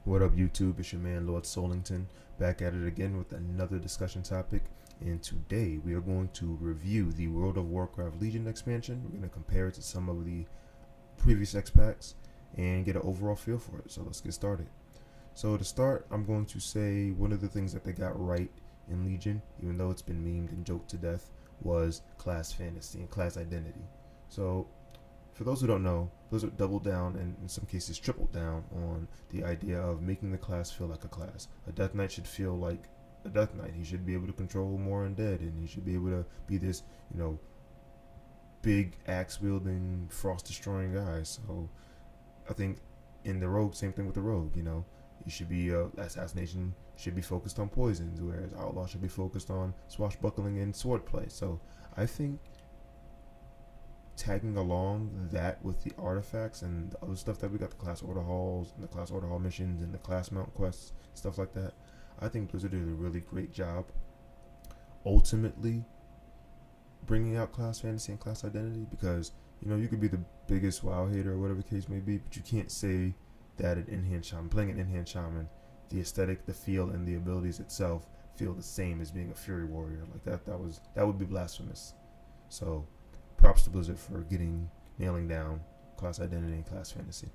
What up, YouTube? It's your man, Lord Solington, back at it again with another discussion topic. And today we are going to review the World of Warcraft Legion expansion. We're going to compare it to some of the previous X packs and get an overall feel for it. So let's get started. So to start, I'm going to say one of the things that they got right in Legion, even though it's been memed and joked to death, was class fantasy and class identity. So for those who don't know, Blizzard doubled down and in some cases tripled down on the idea of making the class feel like a class. A Death Knight should feel like a Death Knight. He should be able to control more undead, and he should be able to be this, big axe wielding, frost destroying guy. So I think in the rogue, same thing with the rogue. You should be assassination should be focused on poisons, whereas outlaw should be focused on swashbuckling and swordplay. So I think tagging along that with the artifacts and the other stuff that we got, the class order halls and the class order hall missions and the class mount quests, stuff like that, I think Blizzard did a really great job ultimately bringing out class fantasy and class identity, because you could be the biggest WoW hater or whatever the case may be, but you can't say that an in-hand shaman, playing an in-hand shaman, the aesthetic, the feel, and the abilities itself feel the same as being a fury warrior. Like that would be blasphemous. So props to Blizzard for nailing down class identity and class fantasy.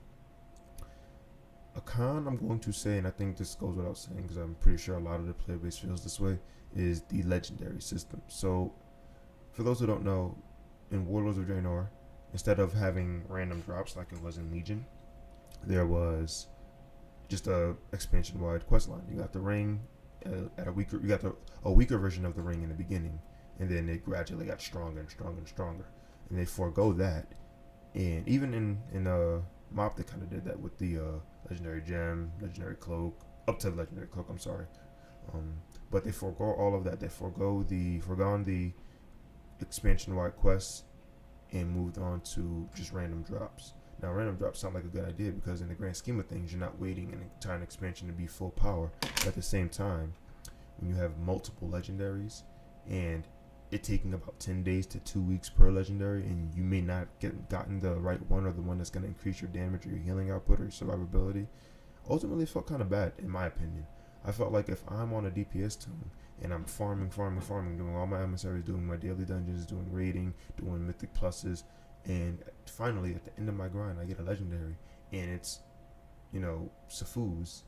A con I'm going to say, and I think this goes without saying because I'm pretty sure a lot of the player base feels this way, is the legendary system. So for those who don't know, in Warlords of Draenor, instead of having random drops like it was in Legion, there was just a expansion-wide quest line. You got the ring you got a weaker version of the ring in the beginning, and then it gradually got stronger and stronger and stronger. And they forego that. And even in MoP, they kind of did that with the legendary gem, legendary cloak, up to the legendary cloak. I'm sorry, but they forego all of that. They forgone the expansion-wide quests and moved on to just random drops. Now, random drops sound like a good idea because in the grand scheme of things, you're not waiting an entire expansion to be full power. But at the same time, when you have multiple legendaries and it taking about 10 days to 2 weeks per legendary, and you may not gotten the right one or the one that's going to increase your damage or your healing output or your survivability, ultimately it felt kind of bad, in my opinion. I felt like if I'm on a DPS tune and I'm farming, doing all my emissaries, doing my daily dungeons, doing raiding, doing mythic pluses, and finally at the end of my grind I get a legendary and it's Safuz,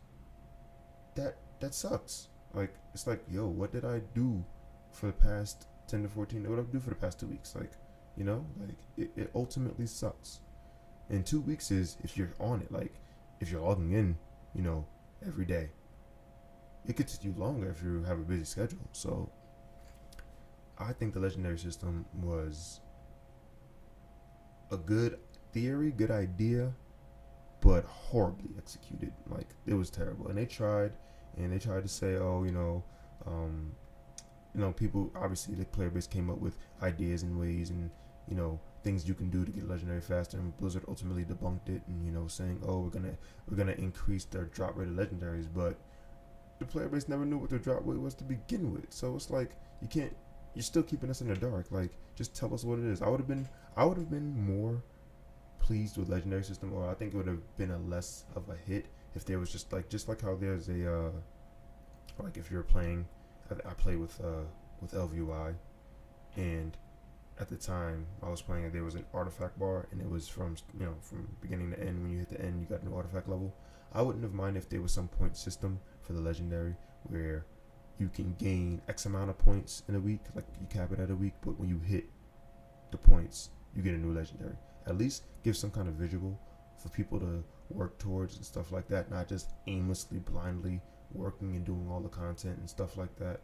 that sucks. Like, it's like, yo, what did I do for the past 10 to 14, what did I do for the past 2 weeks? It ultimately sucks. And 2 weeks is if you're on it, like if you're logging in every day. It could take you longer if you have a busy schedule. So I think the legendary system was a good theory, good idea, but horribly executed. Like, it was terrible. And they tried to say, people, obviously the player base came up with ideas and ways and things you can do to get legendary faster, and Blizzard ultimately debunked it and saying, oh, we're gonna increase their drop rate of legendaries, but the player base never knew what their drop rate was to begin with. So it's like, you're still keeping us in the dark. Like, just tell us what it is. I would have been more pleased with legendary system, or I think it would have been a less of a hit if there was just like how there's a like if you're playing, I play with LVUI, and at the time I was playing, there was an artifact bar, and it was from beginning to end. When you hit the end, you got a new artifact level. I wouldn't have minded if there was some point system for the legendary where you can gain X amount of points in a week, like you cap it at a week, but when you hit the points, you get a new legendary. At least give some kind of visual for people to work towards and stuff like that, not just aimlessly, blindly working and doing all the content and stuff like that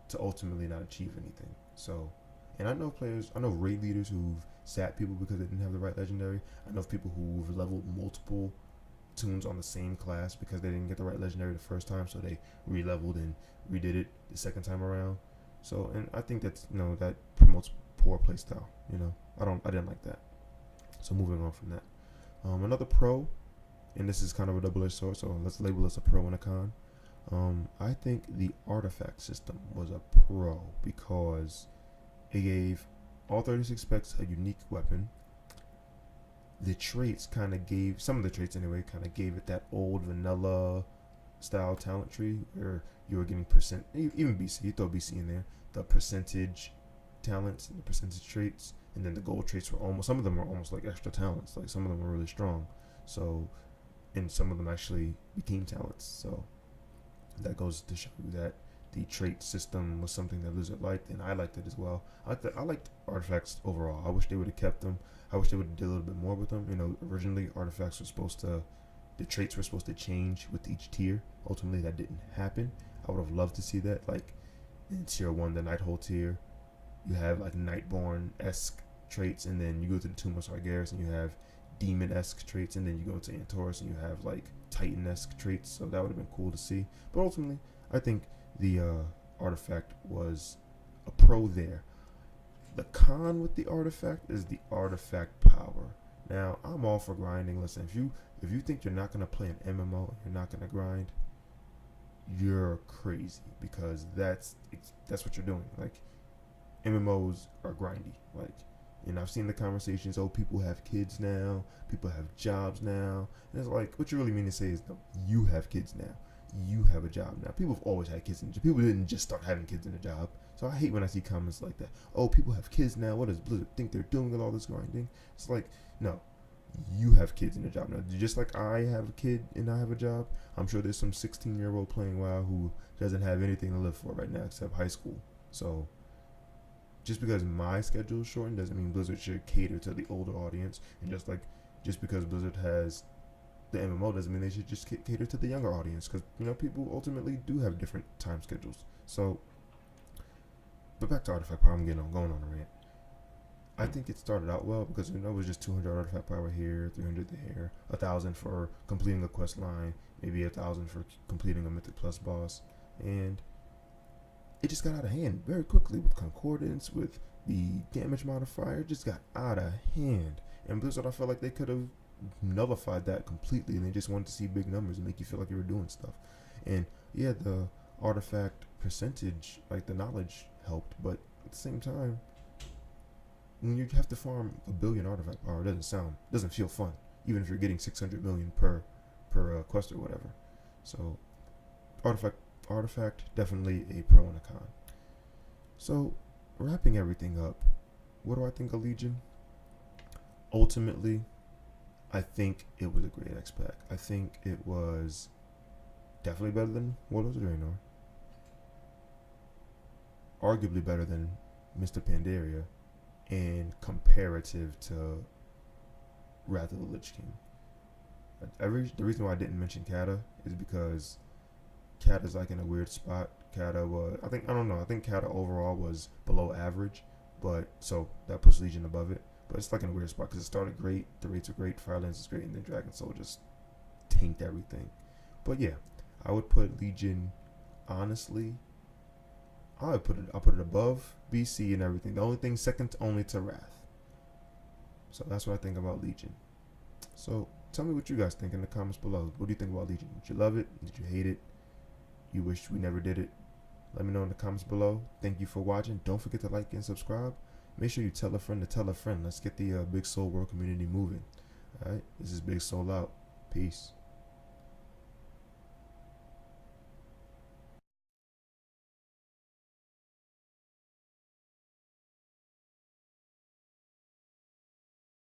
to ultimately not achieve anything. So, and I know raid leaders who've sat people because they didn't have the right legendary. I know people who've leveled multiple tunes on the same class because they didn't get the right legendary the first time, so they re-leveled and redid it the second time around. So, and I think that's that promotes poor playstyle. I didn't like that. So moving on from that, another pro, and this is kind of a double-edged sword, so let's label this a pro and a con. I think the artifact system was a pro because it gave all 36 specs a unique weapon, the traits kind of gave, some of the traits anyway, kind of gave it that old vanilla style talent tree where you were getting percent, even BC, you throw BC in there, the percentage talents and the percentage traits, and then the gold traits were almost, some of them were almost like extra talents, like some of them were really strong. So, and some of them actually became talents. So that goes to show you that the trait system was something that Blizzard liked, and I liked it as well. I liked artifacts overall. I wish they would have kept them. I wish they would have did a little bit more with them. You know, originally artifacts were supposed to, the traits were supposed to change with each tier. Ultimately, that didn't happen. I would have loved to see that. Like in tier 1, the Nighthold tier, you have like Nightborn-esque traits, and then you go to the Tomb of Sargeras and you have Demon-esque traits, and then you go to Antorus and you have like Titan-esque traits. So that would have been cool to see. But ultimately, I think the artifact was a pro there. The con with the artifact is the artifact power. Now, I'm all for grinding. Listen, if you think you're not gonna play an MMO and you're not gonna grind, you're crazy, because that's what you're doing. Like, MMOs are grindy. Like, you know, I've seen the conversations, oh, people have kids now, people have jobs now. And it's like, what you really mean to say is, no, you have kids now. You have a job now. People have always had kids in the job. People didn't just start having kids in a job. So I hate when I see comments like that. Oh, people have kids now. What does Blizzard think they're doing with all this grinding? It's like, no, you have kids in a job now. Just like I have a kid and I have a job, I'm sure there's some 16-year-old playing WoW who doesn't have anything to live for right now except high school. So just because my schedule is shortened doesn't mean Blizzard should cater to the older audience. And just because Blizzard has the MMO doesn't mean they should just cater to the younger audience, because, you know, people ultimately do have different time schedules. So, but back to artifact power, I'm going on a rant. I think it started out well because, you know, it was just 200 artifact power here, 300 there, 1,000 for completing a quest line, maybe 1,000 for completing a Mythic Plus boss, and it just got out of hand very quickly with concordance, with the damage modifier. It just got out of hand, and Blizzard, I felt like they could have nullified that completely, and they just wanted to see big numbers and make you feel like you were doing stuff. And yeah, the artifact percentage, like the knowledge, helped, but at the same time, when you have to farm 1 billion artifact power, it doesn't feel fun, even if you're getting 600 million per quest or whatever. So artifact definitely a pro and a con. So wrapping everything up, what do I think of Legion? Ultimately, I think it was a great X-Pack. I think it was definitely better than Warlords of Draenor. Arguably better than Mr. Pandaria, and comparative to Wrath of the Lich King. The reason why I didn't mention Kata is because Kata's like in a weird spot. Kata was, I think Kata overall was below average, but so that puts Legion above it. But it's like in a weird spot because it started great, the rates are great, Firelance is great, and then Dragon Soul just tanked everything. But yeah, I would put Legion, honestly, I'll put it above BC and everything. The only thing second only to Wrath. So that's what I think about Legion. So tell me what you guys think in the comments below. What do you think about Legion? Did you love it? Did you hate it? You wish we never did it? Let me know in the comments below. Thank you for watching. Don't forget to like and subscribe. Make sure you tell a friend to tell a friend. Let's get the Big Soul World community moving. Alright, this is Big Soul out. Peace.